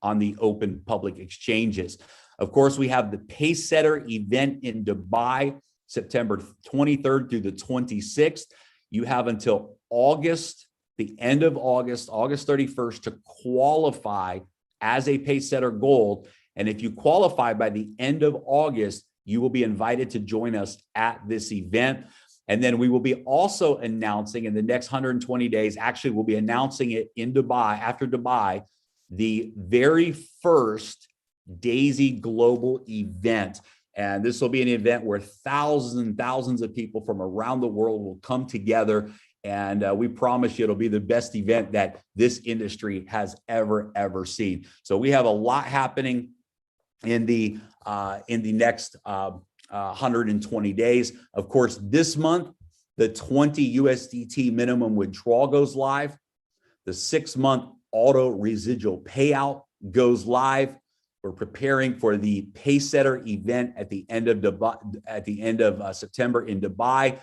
on the open public exchanges. Of course, we have the Pacesetter event in Dubai, September 23rd through the 26th. You have until August, the end of August, August 31st, to qualify as a Pacesetter Gold. And if you qualify by the end of August, you will be invited to join us at this event. And then we will be also announcing in the next 120 days, actually we'll be announcing it in Dubai, after Dubai, the very first DAISY Global event. And this will be an event where thousands and thousands of people from around the world will come together. And we promise you it'll be the best event that this industry has ever seen. So we have a lot happening in the next 120 days. Of course, this month, the 20 USDT minimum withdrawal goes live. The 6-month auto residual payout goes live. We're preparing for the Pacesetter event at the end of September in Dubai.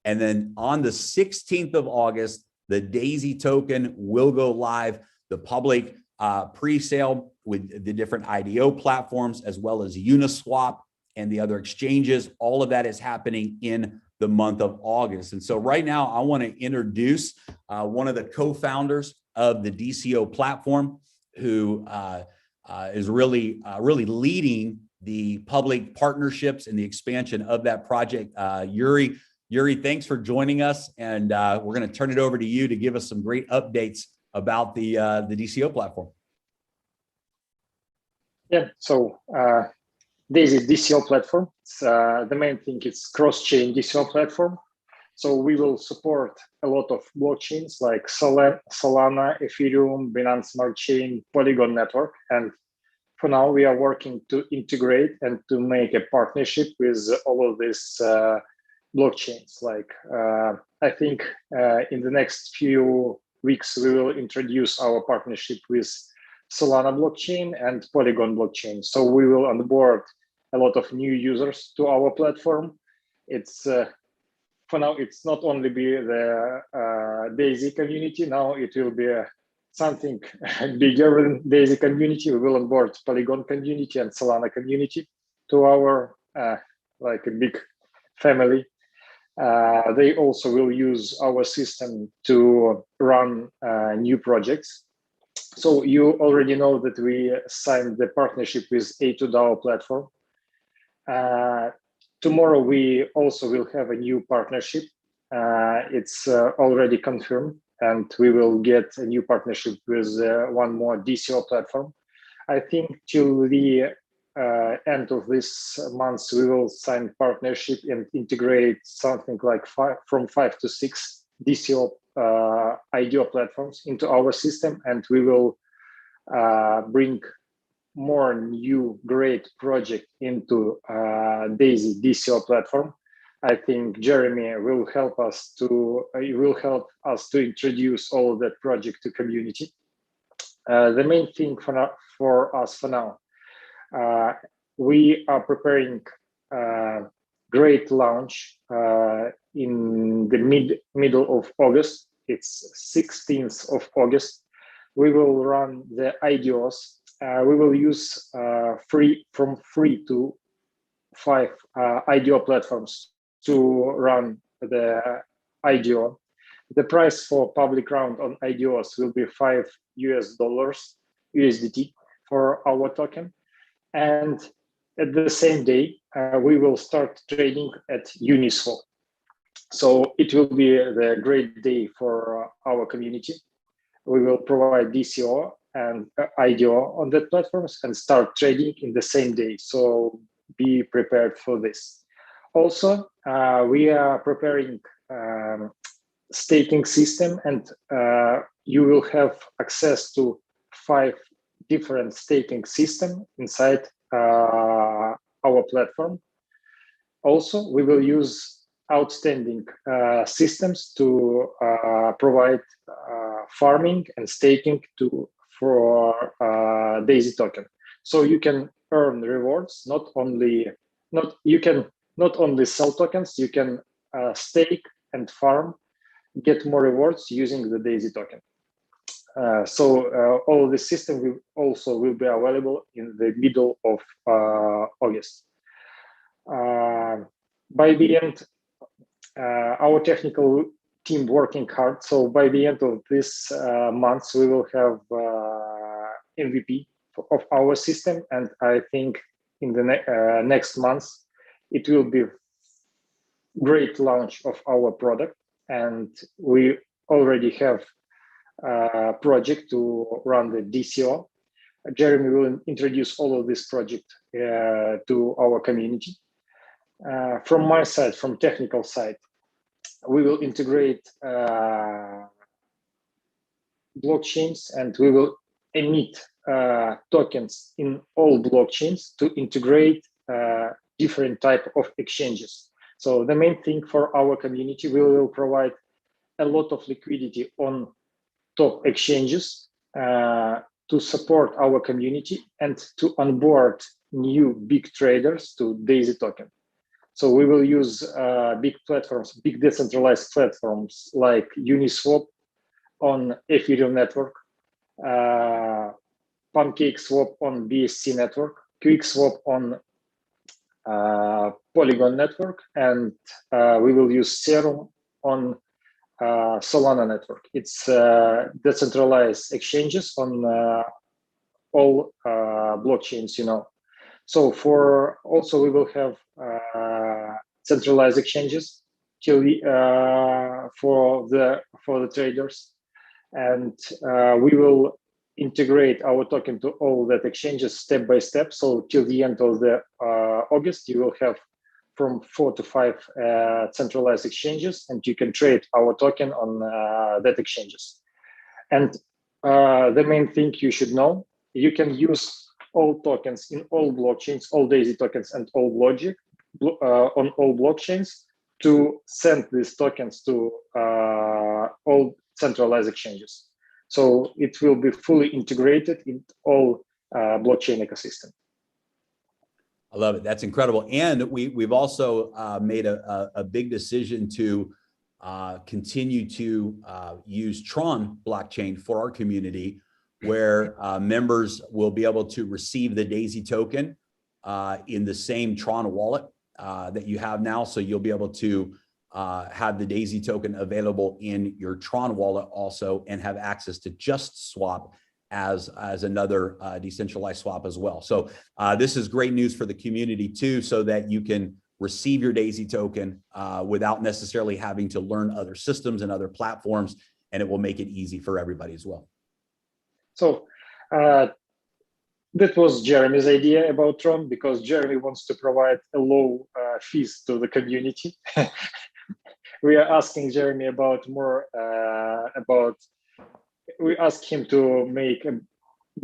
And then on the 16th of August, the DAISY token will go live. The public pre-sale with the different IDO platforms, as well as Uniswap and the other exchanges. All of that is happening in the month of August. And so right now, I want to introduce one of the co-founders of the DCO platform, who is really leading the public partnerships and the expansion of that project. Yuri, thanks for joining us. And we're going to turn it over to you to give us some great updates about the DCO platform. Yeah, so DAISY DCO platform. The main thing is cross-chain DCO platform. So we will support a lot of blockchains like Solana, Ethereum, Binance Smart Chain, Polygon network. And for now, we are working to integrate and to make a partnership with all of these blockchains. Like I think in the next few weeks, we will introduce our partnership with Solana blockchain and Polygon blockchain. So we will onboard a lot of new users to our platform. It's for now, it's not only be the DAISY community. Now it will be something bigger than DAISY community. We will onboard Polygon community and Solana community to our like a big family. They also will use our system to run new projects. So you already know that we signed the partnership with A2DAO platform. Tomorrow, we also will have a new partnership. It's already confirmed, and we will get a new partnership with one more DCO platform. I think till the end of this month, we will sign partnership and integrate something like from 5 to 6 DCO IDO platforms into our system, and we will bring more new great project into DAISY DCO platform. I think Jeremy will help us to introduce all of that project to community. The main thing for us for now, we are preparing great launch in the middle of August. It's 16th of August. We will run the IDOs. We will use from 3 to 5 IDO platforms to run the IDO. The price for public round on IDOs will be $5 USDT for our token. And at the same day, we will start trading at Uniswap. So it will be the great day for our community. We will provide DCO and IDO on the platforms and start trading in the same day. So be prepared for this. Also, we are preparing staking system, and you will have access to 5 different staking systems inside our platform. Also, we will use outstanding systems to provide farming and staking for DAISY token. So you can earn rewards, you can not only sell tokens, you can stake and farm, get more rewards using the DAISY token. So all of the system will be available in the middle of August. By the end, our technical team working hard. So by the end of this month, we will have MVP of our system, and I think in the next month it will be great launch of our product. And we already have a project to run the DCO. Jeremy will introduce all of this project to our community. From my side, from technical side, we will integrate blockchains, and we will emit tokens in all blockchains to integrate different type of exchanges. So the main thing for our community, we will provide a lot of liquidity on top exchanges to support our community and to onboard new big traders to DAISY token. So we will use big platforms, big decentralized platforms like Uniswap on Ethereum network, PancakeSwap on BSC network, QuickSwap on Polygon network, and we will use Serum on Solana network. It's decentralized exchanges on all blockchains, you know. So also we will have centralized exchanges till for the traders, and we will integrate our token to all that exchanges step by step. So till the end of the August, you will have from 4 to 5 centralized exchanges, and you can trade our token on that exchanges. And the main thing you should know, you can use all tokens in all blockchains, all DAISY tokens and all logic on all blockchains to send these tokens to all centralized exchanges. So it will be fully integrated in all blockchain ecosystem. I love it. That's incredible. And we've also made a big decision to continue to use Tron blockchain for our community, where members will be able to receive the DAISY token in the same Tron wallet that you have now. So you'll be able to have the DAISY token available in your Tron wallet also, and have access to Just Swap as another decentralized swap as well. So this is great news for the community too, so that you can receive your DAISY token without necessarily having to learn other systems and other platforms, and it will make it easy for everybody as well. So that was Jeremy's idea about Tron, because Jeremy wants to provide a low fees to the community. We are asking Jeremy about more we asked him to make a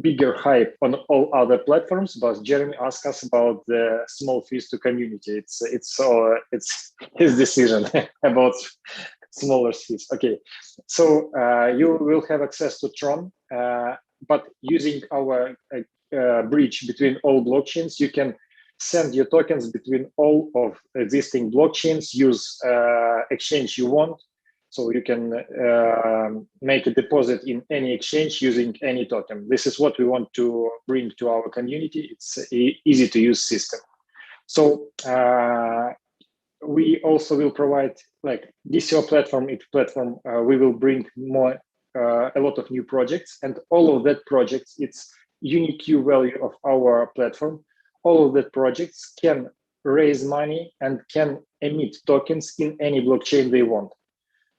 bigger hype on all other platforms, but Jeremy asked us about the small fees to community. It's his decision about smaller fees. Okay, so you will have access to Tron, but using our bridge between all blockchains, you can send your tokens between all of existing blockchains, use exchange you want. So you can make a deposit in any exchange using any token. This is what we want to bring to our community. It's an easy to use system. So we also will provide, like DCO platform, we will bring more a lot of new projects, and all of that projects, it's unique value of our platform. All of that projects can raise money and can emit tokens in any blockchain they want.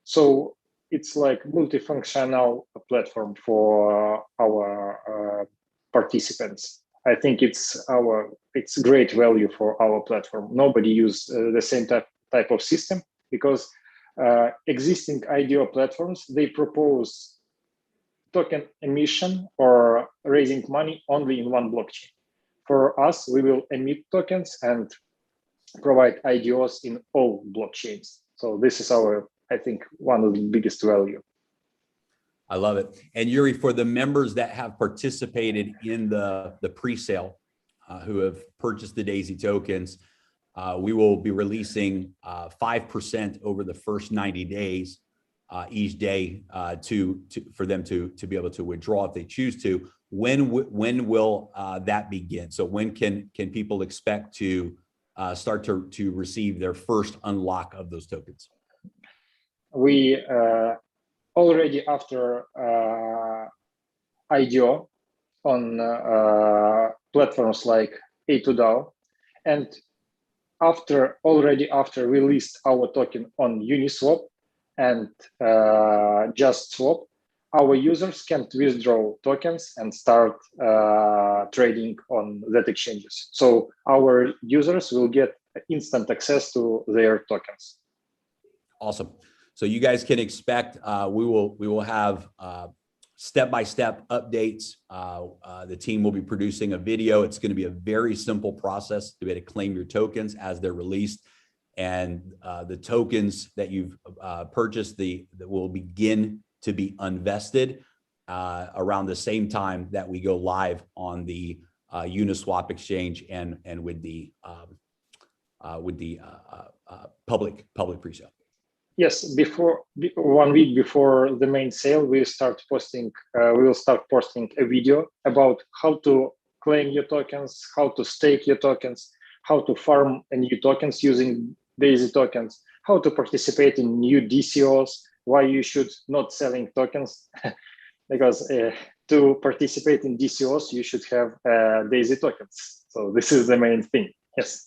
So it's like multifunctional platform for our participants. I think it's great value for our platform. Nobody use the same type of system, because existing IDO platforms, they propose token emission or raising money only in one blockchain. For us, we will emit tokens and provide IDOs in all blockchains. So this is our, I think, one of the biggest value. I love it. And Yuri, for the members that have participated in the pre-sale, who have purchased the DAISY tokens, we will be releasing 5% over the first 90 days each day for them to be able to withdraw if they choose to. When will that begin? So when can people expect to start to receive their first unlock of those tokens? We already after IDO on platforms like A2DAO, and already after we list our token on Uniswap and Just Swap, our users can withdraw tokens and start trading on that exchanges. So our users will get instant access to their tokens. Awesome. So you guys can expect we will have step-by-step updates. The team will be producing a video. It's going to be a very simple process to be able to claim your tokens as they're released, and the tokens that you've purchased that will begin to be unvested around the same time that we go live on the Uniswap exchange and with the public pre-sale. Yes, 1 week before the main sale, we will start posting a video about how to claim your tokens, how to stake your tokens, how to farm new tokens using DAISY tokens, how to participate in new DCOs, why you should not selling tokens, because to participate in DCOs, you should have DAISY tokens. So this is the main thing. Yes.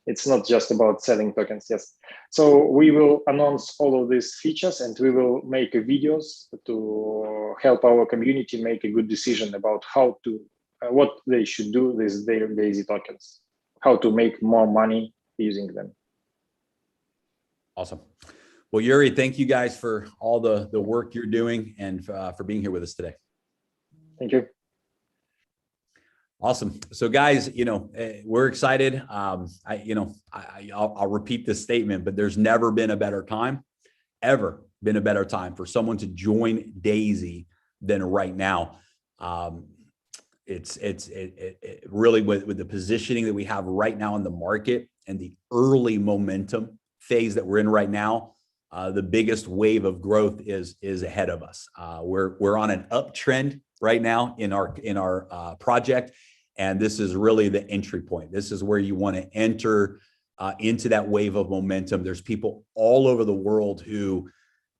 It's not just about selling tokens, yes. So we will announce all of these features, and we will make videos to help our community make a good decision about how to, what they should do with their DAISY tokens, how to make more money using them. Awesome. Well, Yuri, thank you guys for all the work you're doing and for being here with us today. Thank you. Awesome. So guys, we're excited. I'll repeat this statement, but there's never been a better time, ever been a better time for someone to join DAISY than right now. It's really with the positioning that we have right now in the market and the early momentum phase that we're in right now. The biggest wave of growth is ahead of us. We're on an uptrend right now in our project, and this is really the entry point. This is where you want to enter into that wave of momentum. There's people all over the world who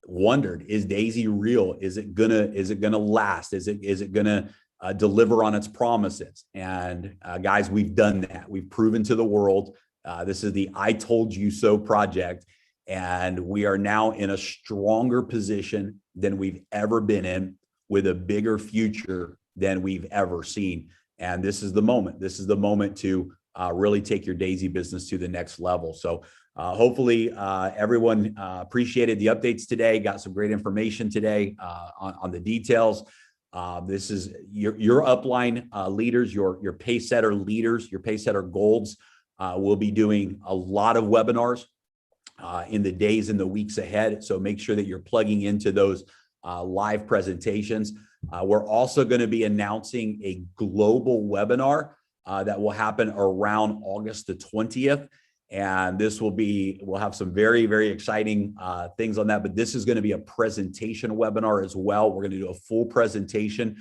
wondered, is DAISY real? Is it gonna last? Is it gonna deliver on its promises? And guys, we've done that. We've proven to the world. This is the I told you so project. And we are now in a stronger position than we've ever been in, with a bigger future than we've ever seen. And this is the moment. This is the moment to really take your DAISY business to the next level. So hopefully everyone appreciated the updates today, got some great information today on the details. This is your upline leaders, your pay setter leaders, your pay setter golds will be doing a lot of webinars in the days and the weeks ahead. So make sure that you're plugging into those live presentations. We're also going to be announcing a global webinar that will happen around August the 20th. And this will be, we'll have some very, very exciting things on that, but this is going to be a presentation webinar as well. We're going to do a full presentation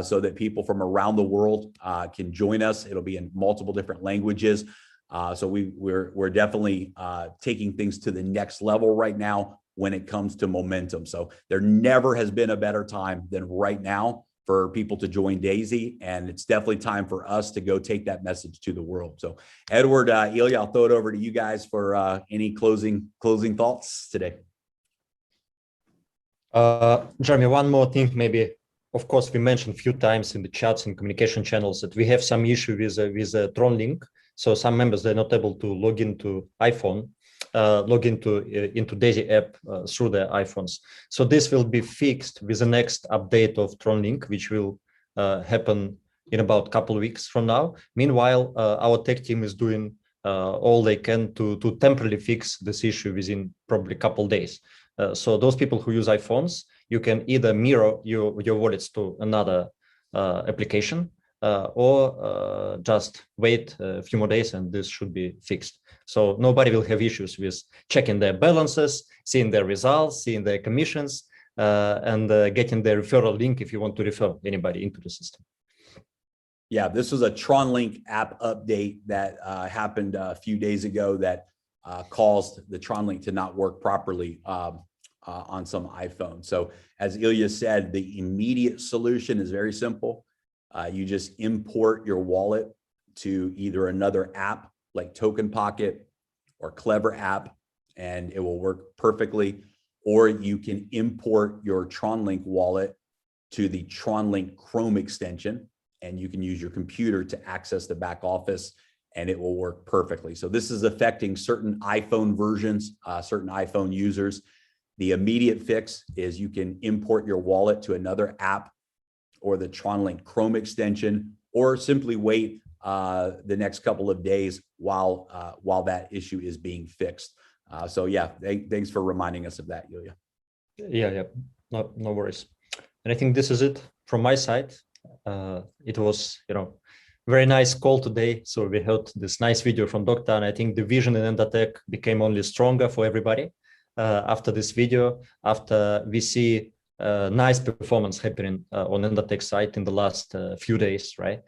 so that people from around the world can join us. It'll be in multiple different languages. So we're definitely taking things to the next level right now when it comes to momentum. So there never has been a better time than right now for people to join DAISY, and it's definitely time for us to go take that message to the world. So Edward, Ilya, I'll throw it over to you guys for any closing thoughts today. Jeremy, one more thing, maybe. Of course, we mentioned a few times in the chats and communication channels that we have some issue with Tron Link. So some members, they're not able to log into iPhone. log into DAISY app through their iPhones. So this will be fixed with the next update of Tron Link, which will happen in about a couple of weeks from now. Meanwhile, our tech team is doing all they can to temporarily fix this issue within probably a couple of days. So those people who use iPhones, you can either mirror your wallets to another application or just wait a few more days and this should be fixed. So nobody will have issues with checking their balances, seeing their results, seeing their commissions, and getting their referral link if you want to refer anybody into the system. Yeah, this was a Tron Link app update that happened a few days ago that caused the Tron Link to not work properly on some iPhone. So as Ilya said, the immediate solution is very simple. You just import your wallet to either another app like Token Pocket or Clever app, and it will work perfectly. Or you can import your Tron Link wallet to the Tron Link Chrome extension, and you can use your computer to access the back office and it will work perfectly. So this is affecting certain iPhone versions, certain iPhone users. The immediate fix is you can import your wallet to another app or the Tron Link Chrome extension, or simply wait the next couple of days while that issue is being fixed. So yeah, thanks for reminding us of that, Ilya. Yeah, no worries. And I think this is it from my side. It was, very nice call today. So we heard this nice video from Dr. And I think the vision in Endatech became only stronger for everybody after this video, after we see nice performance happening on Endatech side in the last few days, right?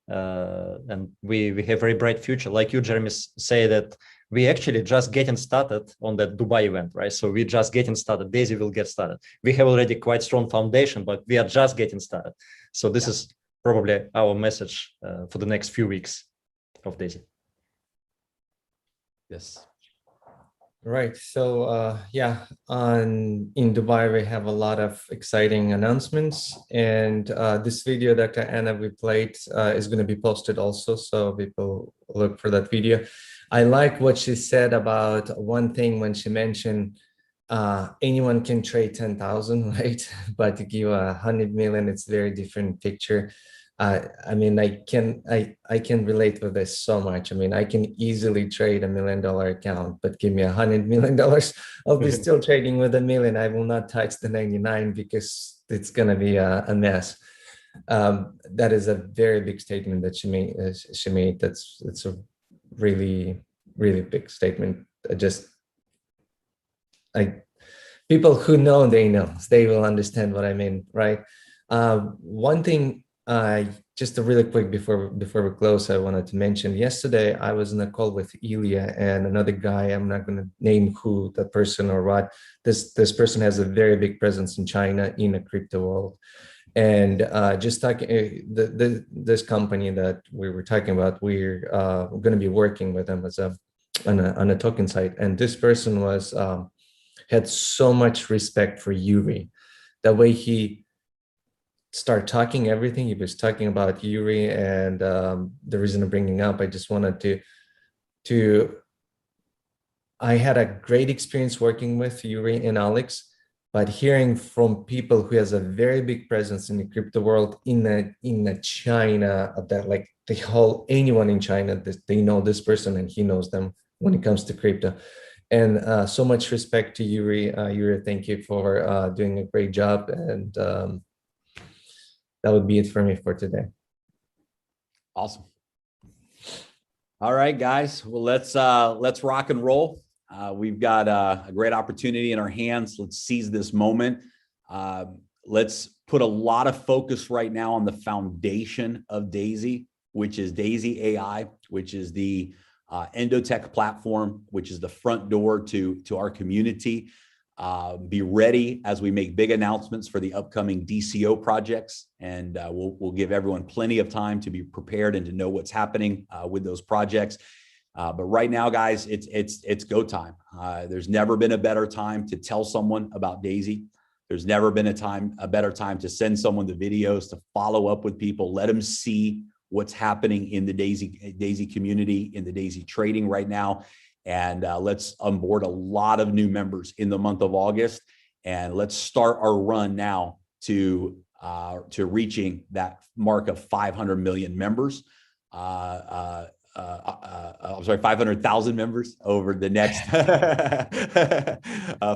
And we have a very bright future. Like you, Jeremy, say that we actually just getting started on that Dubai event, right? So we're just getting started. DAISY will get started. We have already quite strong foundation, but we are just getting started. So this is probably our message for the next few weeks of DAISY. Yes. Right. So in Dubai, we have a lot of exciting announcements, and this video Dr. Anna we played is going to be posted also, so people look for that video. I like what she said about one thing when she mentioned anyone can trade 10,000, right? But to give 100 million, it's a very different picture. I mean, I can relate with this so much. I mean, I can easily trade $1 million account, but give me $100 million, I'll be still trading with $1 million. I will not touch the 99 because it's going to be a mess. That is a very big statement that she made. It's a really, really big statement. People who know, they will understand what I mean, right? One thing, just a really quick before we close, I wanted to mention, yesterday I was in a call with Ilya and another guy. I'm not going to name who that person or what. This person has a very big presence in China in a crypto world. And just talking, this company that we were talking about, we're going to be working with them as on a token site. And this person was had so much respect for Yuri. That way he started talking everything. He was talking about Yuri, and the reason I'm bringing up, I just wanted I had a great experience working with Yuri and Alex, but hearing from people who has a very big presence in the crypto world in China, that like anyone in China, they know this person and he knows them when it comes to crypto. And so much respect to Yuri. Yuri, thank you for doing a great job. And that would be it for me for today. Awesome. All right, guys. Well, let's rock and roll. We've got a great opportunity in our hands. Let's seize this moment. Let's put a lot of focus right now on the foundation of DAISY, which is D.AI.SY, which is the Endotech platform, which is the front door to our community. Be ready as we make big announcements for the upcoming DCO projects, and we'll give everyone plenty of time to be prepared and to know what's happening with those projects. But right now, guys, it's go time. There's never been a better time to tell someone about DAISY. There's never been a better time to send someone the videos, to follow up with people, let them see what's happening in the DAISY community, in the DAISY trading right now. And let's onboard a lot of new members in the month of August. And let's start our run now to reaching that mark of 500 million members. I'm sorry, 500,000 members over the next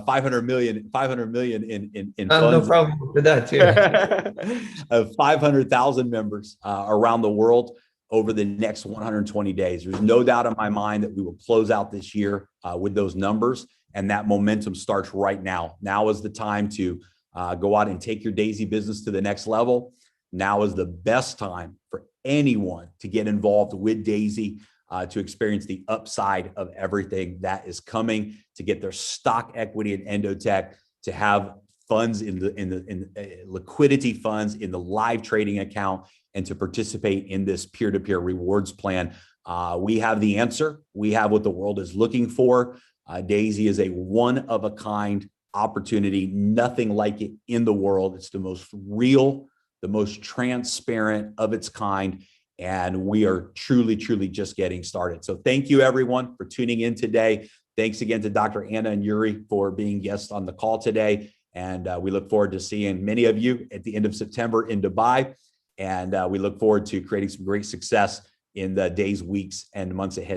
500 million in funds. No problem with that too. 500,000 members around the world over the next 120 days. There's no doubt in my mind that we will close out this year with those numbers, and that momentum starts right now. Now is the time to go out and take your DAISY business to the next level. Now is the best time for anyone to get involved with DAISY, to experience the upside of everything that is coming, to get their stock equity in Endotech, to have funds in the liquidity funds in the live trading account, and to participate in this peer-to-peer rewards plan. We have the answer. We have what the world is looking for. DAISY is a one-of-a-kind opportunity, nothing like it in the world. It's the most real, the most transparent of its kind, and we are truly, truly just getting started. So thank you, everyone, for tuning in today. Thanks again to Dr. Anna and Yuri for being guests on the call today, and we look forward to seeing many of you at the end of September in Dubai, and we look forward to creating some great success in the days, weeks, and months ahead.